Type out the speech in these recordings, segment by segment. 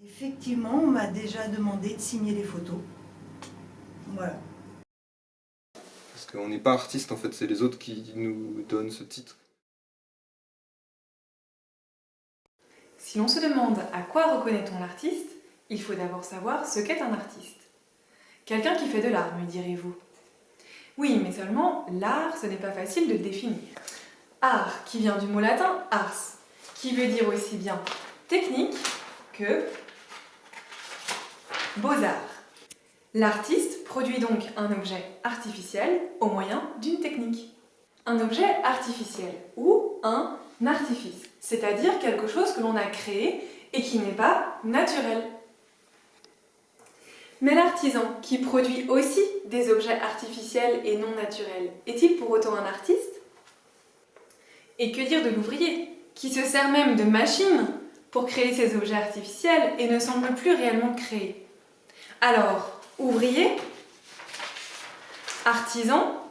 Effectivement, on m'a déjà demandé de signer les photos. Voilà. Parce qu'on n'est pas artiste en fait, c'est les autres qui nous donnent ce titre. Si l'on se demande à quoi reconnaît-on l'artiste, il faut d'abord savoir ce qu'est un artiste. Quelqu'un qui fait de l'art, me direz-vous. Oui, mais seulement, l'art, ce n'est pas facile de le définir. Art, qui vient du mot latin ars, qui veut dire aussi bien technique que beaux-arts. L'artiste produit donc un objet artificiel au moyen d'une technique. Un objet artificiel ou un artifice, c'est-à-dire quelque chose que l'on a créé et qui n'est pas naturel. Mais l'artisan, qui produit aussi des objets artificiels et non naturels, est-il pour autant un artiste? Et que dire de l'ouvrier, qui se sert même de machines pour créer ces objets artificiels et ne semble plus réellement créer? Alors, ouvrier, artisan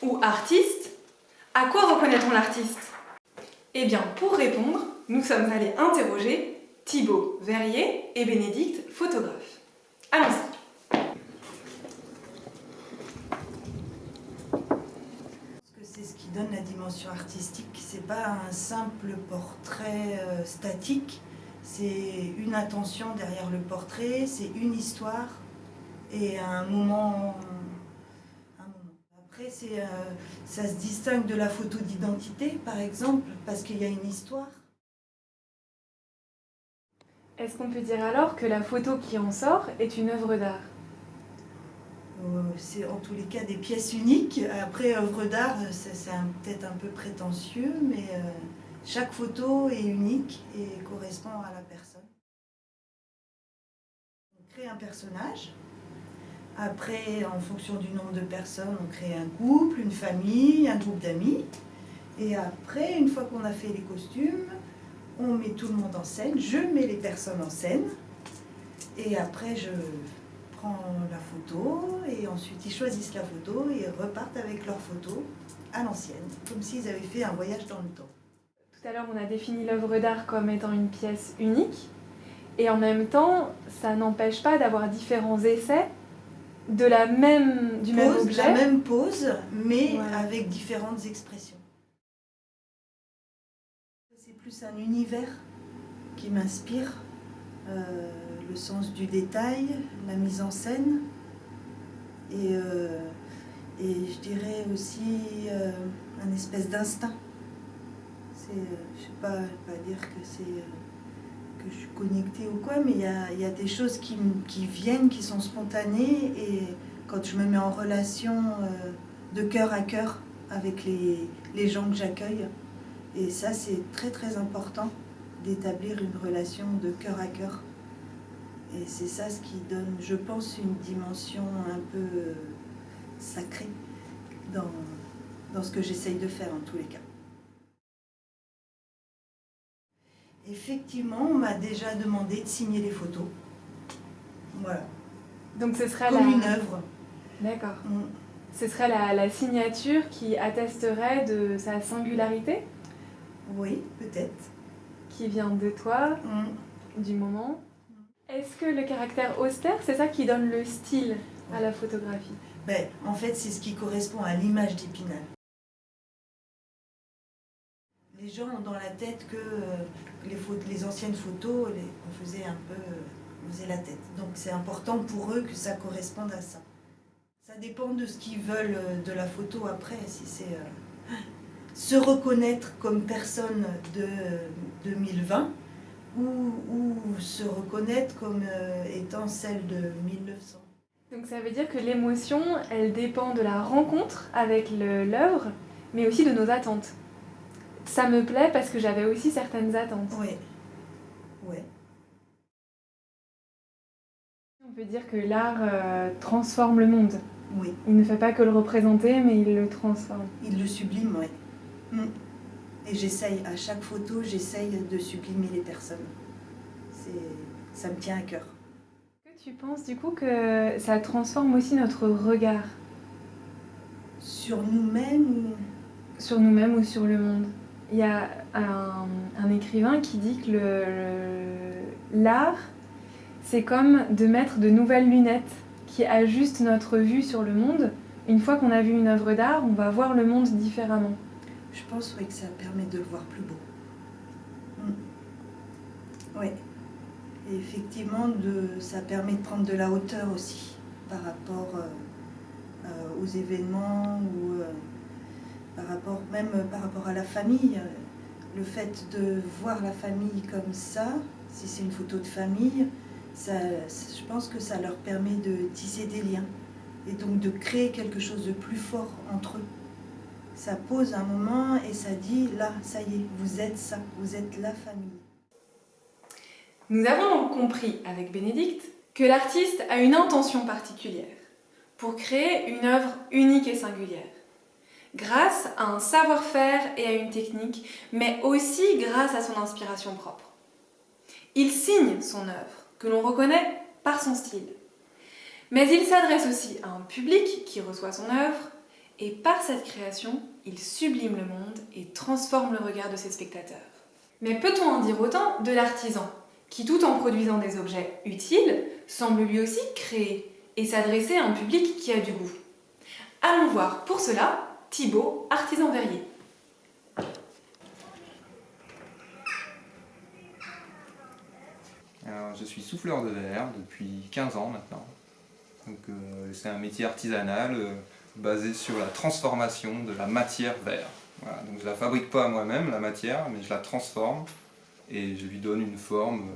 ou artiste, à quoi reconnaît-on l'artiste? Eh bien, pour répondre, nous sommes allés interroger Thibaut Verrier et Bénédicte, photographe. Allons-y. Parce que c'est ce qui donne la dimension artistique. C'est pas un simple portrait statique. C'est une attention derrière le portrait, c'est une histoire et un moment. Après, ça se distingue de la photo d'identité, par exemple, parce qu'il y a une histoire. Est-ce qu'on peut dire alors que la photo qui en sort est une œuvre d'art? C'est en tous les cas des pièces uniques. Après, œuvre d'art, c'est peut-être un peu prétentieux, mais chaque photo est unique et correspond à la personne. On crée un personnage. Après, en fonction du nombre de personnes, on crée un couple, une famille, un groupe d'amis. Et après, une fois qu'on a fait les costumes, on met tout le monde en scène. Je mets les personnes en scène. Et après, je prends la photo. Et ensuite, ils choisissent la photo et repartent avec leur photo à l'ancienne. Comme s'ils avaient fait un voyage dans le temps. Tout à l'heure, on a défini l'œuvre d'art comme étant une pièce unique. Et en même temps, ça n'empêche pas d'avoir différents essais du même objet. La même pose, mais voilà, avec différentes expressions. C'est plus un univers qui m'inspire, le sens du détail, la mise en scène, et je dirais aussi un espèce d'instinct. Je ne sais pas dire que que je suis connectée ou quoi, mais il y a des choses qui viennent, qui sont spontanées, et quand je me mets en relation de cœur à cœur avec les gens que j'accueille, et ça c'est très très important d'établir une relation de cœur à cœur. Et c'est ça ce qui donne, je pense, une dimension un peu sacrée dans ce que j'essaye de faire en tous les cas. Effectivement, on m'a déjà demandé de signer les photos. Voilà. Donc ce serait comme une œuvre. D'accord. Ce serait la signature qui attesterait de sa singularité? Oui, peut-être. Qui vient de toi, du moment. Est-ce que le caractère austère, c'est ça qui donne le style à la photographie? En fait, c'est ce qui correspond à l'image d'Épinal. Les gens ont dans la tête que les anciennes photos, on faisait la tête. Donc c'est important pour eux que ça corresponde à ça. Ça dépend de ce qu'ils veulent de la photo après, si c'est se reconnaître comme personne de 2020 ou se reconnaître comme étant celle de 1900. Donc ça veut dire que l'émotion, elle dépend de la rencontre avec l'œuvre, mais aussi de nos attentes. Ça me plaît parce que j'avais aussi certaines attentes. Oui. Oui. On peut dire que l'art transforme le monde. Oui. Il ne fait pas que le représenter, mais il le transforme. Il le sublime, oui. Et j'essaye, à chaque photo, j'essaye de sublimer les personnes. Ça me tient à cœur. Est-ce que tu penses du coup que ça transforme aussi notre regard? Sur nous-mêmes Sur nous-mêmes ou sur le monde? Il y a un écrivain qui dit que l'art, c'est comme de mettre de nouvelles lunettes qui ajustent notre vue sur le monde. Une fois qu'on a vu une œuvre d'art, on va voir le monde différemment. Je pense que ça permet de le voir plus beau. Oui. Et effectivement, ça permet de prendre de la hauteur aussi par rapport aux événements ou par rapport à la famille. Le fait de voir la famille comme ça, si c'est une photo de famille, je pense que ça leur permet de tisser des liens et donc de créer quelque chose de plus fort entre eux. Ça pose un moment et ça dit, là, ça y est, vous êtes ça, vous êtes la famille. Nous avons donc compris avec Bénédicte que l'artiste a une intention particulière pour créer une œuvre unique et singulière, grâce à un savoir-faire et à une technique, mais aussi grâce à son inspiration propre. Il signe son œuvre, que l'on reconnaît par son style. Mais il s'adresse aussi à un public qui reçoit son œuvre, et par cette création, il sublime le monde et transforme le regard de ses spectateurs. Mais peut-on en dire autant de l'artisan, qui tout en produisant des objets utiles, semble lui aussi créer et s'adresser à un public qui a du goût? Allons voir pour cela Thibaut, artisan verrier. Alors, je suis souffleur de verre depuis 15 ans maintenant. Donc, c'est un métier artisanal basé sur la transformation de la matière verre. Voilà, donc je ne la fabrique pas moi-même, la matière, mais je la transforme et je lui donne une forme,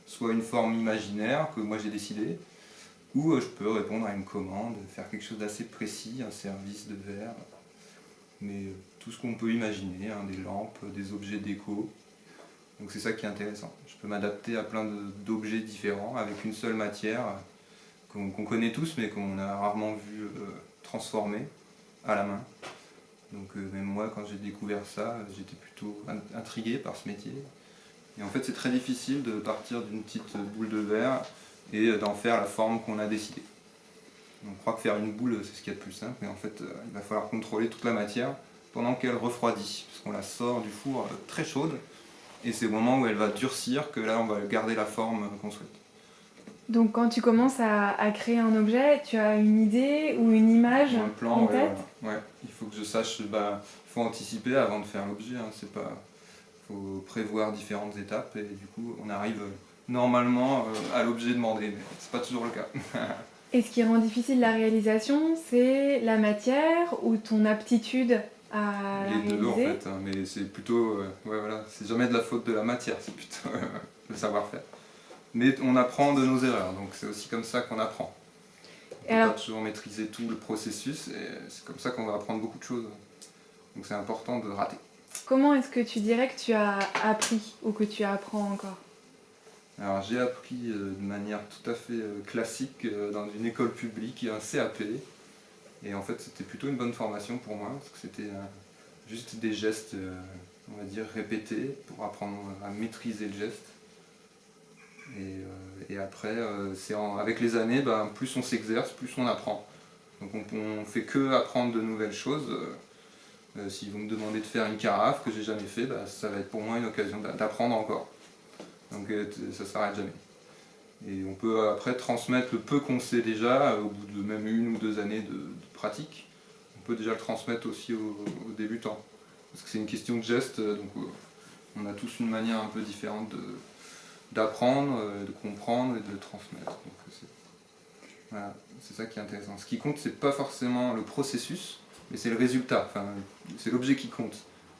soit une forme imaginaire que moi j'ai décidé, ou je peux répondre à une commande, faire quelque chose d'assez précis, un service de verre, mais tout ce qu'on peut imaginer, hein, des lampes, des objets déco. Donc c'est ça qui est intéressant. Je peux m'adapter à plein d'objets différents avec une seule matière qu'on connaît tous mais qu'on a rarement vu transformer à la main. Donc même moi quand j'ai découvert ça, j'étais plutôt intrigué par ce métier. Et en fait c'est très difficile de partir d'une petite boule de verre et d'en faire la forme qu'on a décidé. On croit que faire une boule c'est ce qu'il y a de plus simple, mais en fait il va falloir contrôler toute la matière pendant qu'elle refroidit, parce qu'on la sort du four très chaude. Et c'est au moment où elle va durcir que là on va garder la forme qu'on souhaite. Donc quand tu commences à créer un objet, tu as une idée ou une image un plan, en tête? Ouais, il faut que je sache, il faut anticiper avant de faire l'objet, hein, faut prévoir différentes étapes et du coup on arrive normalement à l'objet demandé, mais c'est pas toujours le cas. Et ce qui rend difficile la réalisation, c'est la matière ou ton aptitude à la réaliser? Les deux en fait, hein, mais c'est plutôt, voilà, c'est jamais de la faute de la matière, c'est plutôt le savoir-faire. Mais on apprend de nos erreurs, donc c'est aussi comme ça qu'on apprend. On ne peut pas toujours maîtriser tout le processus, et c'est comme ça qu'on va apprendre beaucoup de choses. Donc c'est important de rater. Comment est-ce que tu dirais que tu as appris ou que tu apprends encore? Alors j'ai appris de manière tout à fait classique dans une école publique, un CAP. Et en fait c'était plutôt une bonne formation pour moi, parce que c'était juste des gestes, on va dire, répétés pour apprendre à maîtriser le geste. Et après, avec les années, plus on s'exerce, plus on apprend. Donc on fait que apprendre de nouvelles choses. Si vous me demandez de faire une carafe que j'ai jamais fait, ça va être pour moi une occasion d'apprendre encore. Donc ça s'arrête jamais. Et on peut après transmettre le peu qu'on sait déjà, au bout de même 1 ou 2 années de pratique. On peut déjà le transmettre aussi aux débutants. Parce que c'est une question de geste, donc on a tous une manière un peu différente d'apprendre, de comprendre et de transmettre. Donc voilà, c'est ça qui est intéressant. Ce qui compte, c'est pas forcément le processus, mais c'est le résultat, enfin, c'est l'objet qui compte.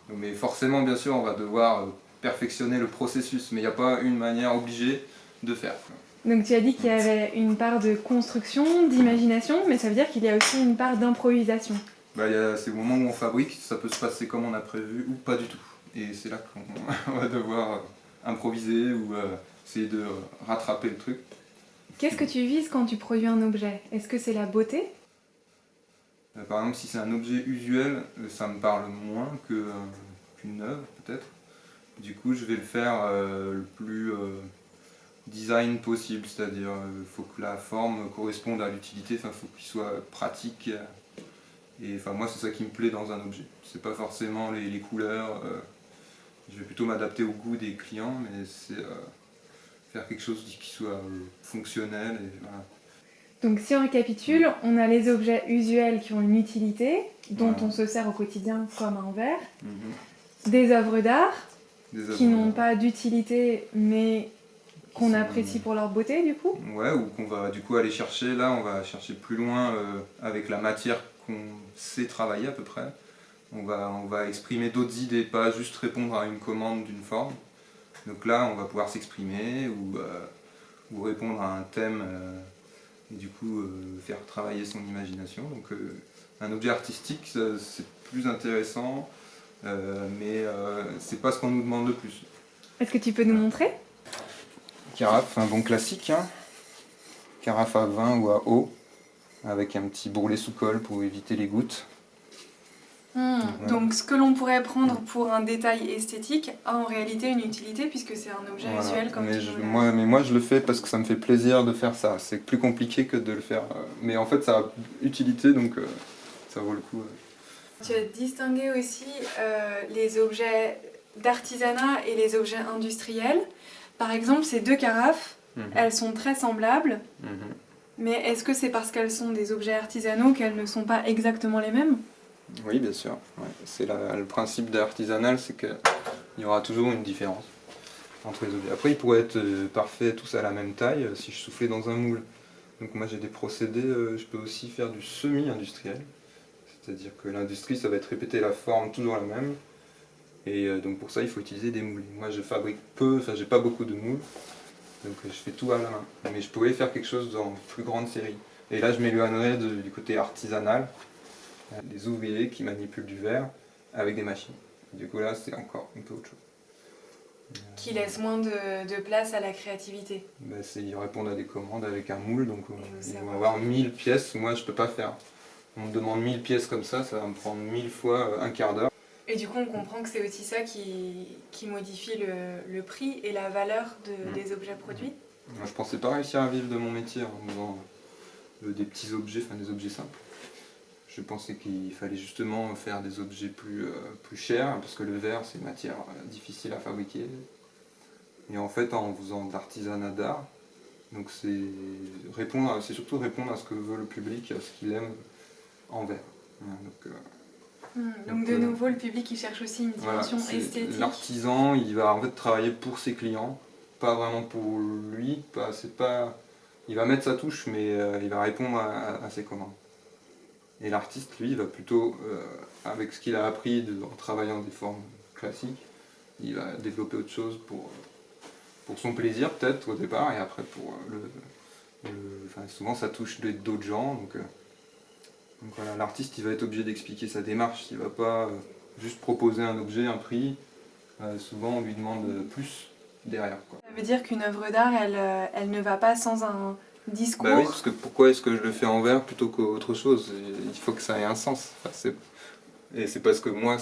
Mais forcément, bien sûr, on va devoir perfectionner le processus, mais il n'y a pas une manière obligée de faire. Donc tu as dit qu'il y avait une part de construction, d'imagination, mais ça veut dire qu'il y a aussi une part d'improvisation. C'est au moment où on fabrique, ça peut se passer comme on a prévu ou pas du tout. Et c'est là qu'on va devoir improviser ou essayer de rattraper le truc. Qu'est-ce que tu vises quand tu produis un objet? Est-ce que c'est la beauté? Par exemple, si c'est un objet usuel, ça me parle moins qu'une œuvre peut-être. Du coup, je vais le faire le plus design possible, c'est-à-dire il faut que la forme corresponde à l'utilité, il faut qu'il soit pratique. Et moi, c'est ça qui me plaît dans un objet. C'est pas forcément les couleurs. Je vais plutôt m'adapter au goût des clients, mais c'est faire quelque chose qui soit fonctionnel. Et, voilà. Donc si on récapitule, on a les objets usuels qui ont une utilité, dont Voilà. on se sert au quotidien comme un verre, Mhm. des œuvres d'art Des qui œuvres n'ont d'art. pas d'utilité mais qu'on sont- apprécie pour leur beauté du coup. Ouais, ou qu'on va du coup aller chercher, là on va chercher plus loin avec la matière qu'on sait travailler à peu près. On va exprimer d'autres idées, pas juste répondre à une commande d'une forme. Donc là on va pouvoir s'exprimer ou répondre à un thème et du coup faire travailler son imagination. Donc un objet artistique c'est plus intéressant, mais c'est pas ce qu'on nous demande le plus. Est-ce que tu peux nous montrer? Carafe, un bon classique, hein. Carafe à vin ou à eau, avec un petit bourrelet sous colle pour éviter les gouttes. Voilà. Donc ce que l'on pourrait prendre pour un détail esthétique a en réalité une utilité puisque c'est un objet Voilà. visuel comme mais, tu je, nous l'as- moi je le fais parce que ça me fait plaisir de faire ça. C'est plus compliqué que de le faire. Mais en fait ça a utilité donc ça vaut le coup. Tu as distingué aussi les objets d'artisanat et les objets industriels. Par exemple, ces deux carafes, elles sont très semblables, mais est-ce que c'est parce qu'elles sont des objets artisanaux qu'elles ne sont pas exactement les mêmes? Oui, bien sûr. Ouais. C'est le principe d'artisanal, c'est qu'il y aura toujours une différence entre les objets. Après, ils pourraient être parfaits tous à la même taille si je soufflais dans un moule. Donc moi j'ai des procédés, je peux aussi faire du semi-industriel. C'est-à-dire que l'industrie, ça va être répéter la forme toujours la même. Et donc pour ça, il faut utiliser des moules. Moi je fabrique peu, enfin j'ai pas beaucoup de moules. Donc je fais tout à la main. Mais je pourrais faire quelque chose en plus grande série. Et là je m'éloignerais du côté artisanal. Des ouvriers qui manipulent du verre avec des machines. Du coup là c'est encore un peu autre chose. Qui laissent moins de place à la créativité. Ils répondent à des commandes avec un moule, donc Je veux ils vont savoir. avoir 1000 pièces, moi je peux pas faire. On me demande 1000 pièces comme ça va me prendre 1000 fois un quart d'heure. Et du coup, on comprend que c'est aussi ça qui modifie le prix et la valeur des objets produits. Moi je pensais pas réussir à vivre de mon métier en faisant des petits objets, enfin des objets simples. Je pensais qu'il fallait justement faire des objets plus chers, parce que le verre c'est une matière difficile à fabriquer. Et en fait en faisant de l'artisanat d'art, donc c'est surtout répondre à ce que veut le public, à ce qu'il aime en verre. Voilà, Donc de nouveau, le public il cherche aussi une dimension esthétique. L'artisan, il va en fait travailler pour ses clients, pas vraiment pour lui. Il va mettre sa touche, mais il va répondre à ses commandes. Et l'artiste, lui, il va plutôt, avec ce qu'il a appris en travaillant des formes classiques, il va développer autre chose pour son plaisir peut-être au départ, et après pour souvent ça touche d'autres gens. Donc voilà, l'artiste il va être obligé d'expliquer sa démarche, il ne va pas juste proposer un objet, un prix, souvent on lui demande plus derrière, quoi. Ça veut dire qu'une œuvre d'art, elle ne va pas sans un discours. Bah oui, parce que pourquoi est-ce que je le fais en verre plutôt qu'autre chose? Il faut que ça ait un sens. Et c'est parce que moi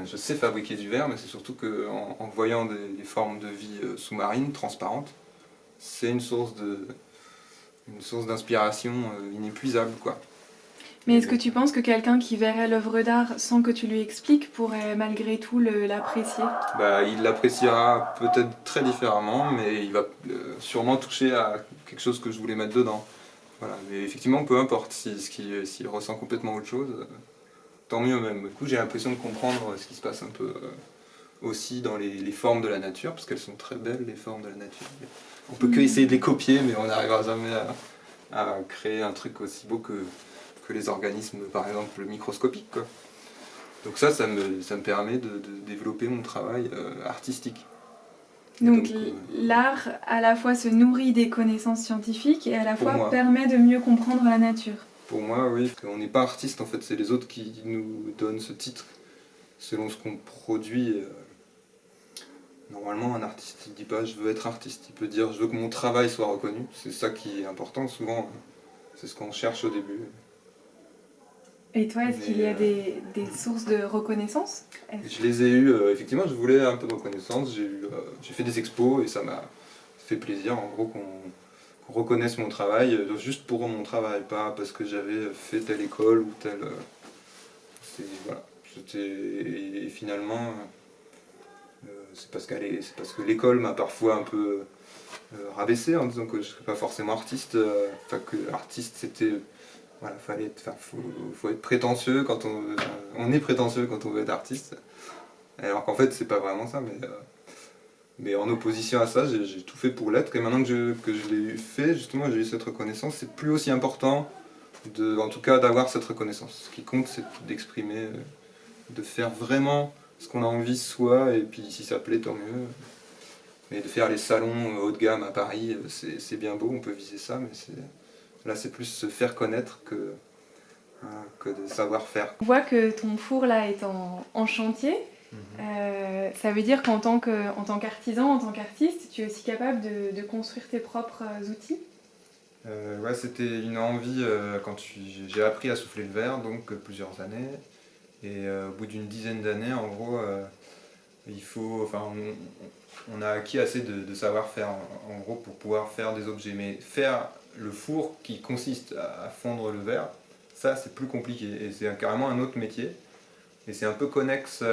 je sais fabriquer du verre, mais c'est surtout qu'en voyant des formes de vie sous-marines, transparentes, c'est une source d'inspiration inépuisable, quoi. Mais est-ce que tu penses que quelqu'un qui verrait l'œuvre d'art sans que tu lui expliques pourrait malgré tout l'apprécier? Il l'appréciera peut-être très différemment, mais il va sûrement toucher à quelque chose que je voulais mettre dedans. Voilà. Mais effectivement, peu importe s'il ressent complètement autre chose, tant mieux même. Du coup, j'ai l'impression de comprendre ce qui se passe un peu aussi dans les formes de la nature, parce qu'elles sont très belles, les formes de la nature. On peut que essayer de les copier, mais on n'arrivera jamais à créer un truc aussi beau que les organismes, par exemple, microscopiques, quoi. Donc ça me permet de développer mon travail artistique. Donc l'art à la fois se nourrit des connaissances scientifiques et à la fois permet de mieux comprendre la nature. Pour moi, oui. On n'est pas artiste en fait, c'est les autres qui nous donnent ce titre selon ce qu'on produit. Normalement, un artiste, il ne dit pas je veux être artiste, il peut dire je veux que mon travail soit reconnu. C'est ça qui est important, souvent, c'est ce qu'on cherche au début. Et toi, est-ce qu'il y a des sources de reconnaissance? Je les ai eues, effectivement, je voulais un peu de reconnaissance, j'ai fait des expos et ça m'a fait plaisir, en gros, qu'on reconnaisse mon travail, juste pour mon travail, pas parce que j'avais fait telle école ou telle... Voilà. Et finalement, c'est parce que l'école m'a parfois un peu rabaissé en disant que je ne serais pas forcément artiste. Enfin, que artiste, c'était... Voilà, faut être prétentieux quand on est prétentieux quand on veut être artiste. Alors qu'en fait, c'est pas vraiment ça, mais en opposition à ça, j'ai tout fait pour l'être. Et maintenant que je l'ai fait, justement, j'ai eu cette reconnaissance, c'est plus aussi important, en tout cas, d'avoir cette reconnaissance. Ce qui compte, c'est d'exprimer, de faire vraiment ce qu'on a envie soi, et puis si ça plaît, tant mieux. Mais de faire les salons haut de gamme à Paris, c'est bien beau, on peut viser ça, mais là, c'est plus se faire connaître que de savoir faire. On voit que ton four là est en chantier. Ça veut dire qu'en tant qu'artisan, en tant qu'artiste, tu es aussi capable de construire tes propres outils? Ouais, c'était une envie quand j'ai appris à souffler le verre, donc plusieurs années. Et au bout d'une dizaine d'années, en gros, on a acquis assez de savoir-faire en gros pour pouvoir faire des objets. Mais faire le four qui consiste à fondre le verre, ça c'est plus compliqué et c'est carrément un autre métier. Et c'est un peu connexe,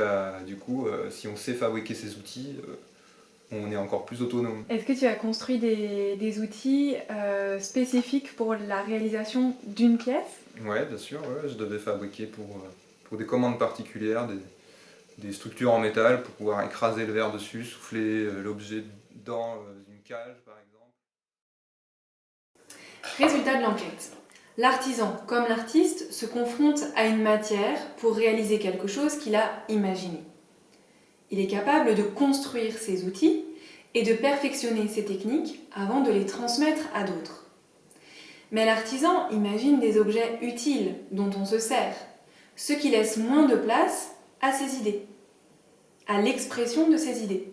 du coup, si on sait fabriquer ces outils, on est encore plus autonome. Est-ce que tu as construit des outils spécifiques pour la réalisation d'une pièce? Ouais, bien sûr, ouais, je devais fabriquer pour des commandes particulières des structures en métal pour pouvoir écraser le verre dessus, souffler l'objet dans une cage par exemple. Résultat de l'enquête. L'artisan, comme l'artiste, se confronte à une matière pour réaliser quelque chose qu'il a imaginé. Il est capable de construire ses outils et de perfectionner ses techniques avant de les transmettre à d'autres. Mais l'artisan imagine des objets utiles dont on se sert, ce qui laisse moins de place à ses idées, à l'expression de ses idées.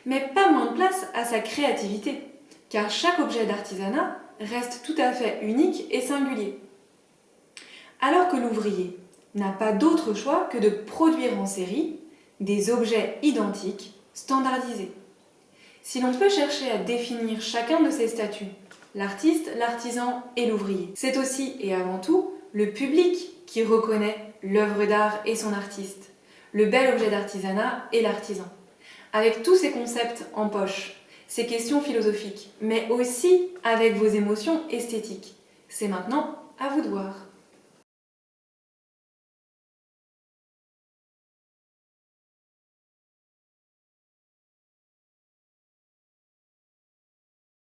Mais pas moins de place à sa créativité, car chaque objet d'artisanat reste tout à fait unique et singulier. Alors que l'ouvrier n'a pas d'autre choix que de produire en série des objets identiques, standardisés. Si l'on peut chercher à définir chacun de ces statuts, l'artiste, l'artisan et l'ouvrier, c'est aussi et avant tout le public qui reconnaît l'œuvre d'art et son artiste, le bel objet d'artisanat et l'artisan. Avec tous ces concepts en poche, ces questions philosophiques, mais aussi avec vos émotions esthétiques. C'est maintenant à vous de voir.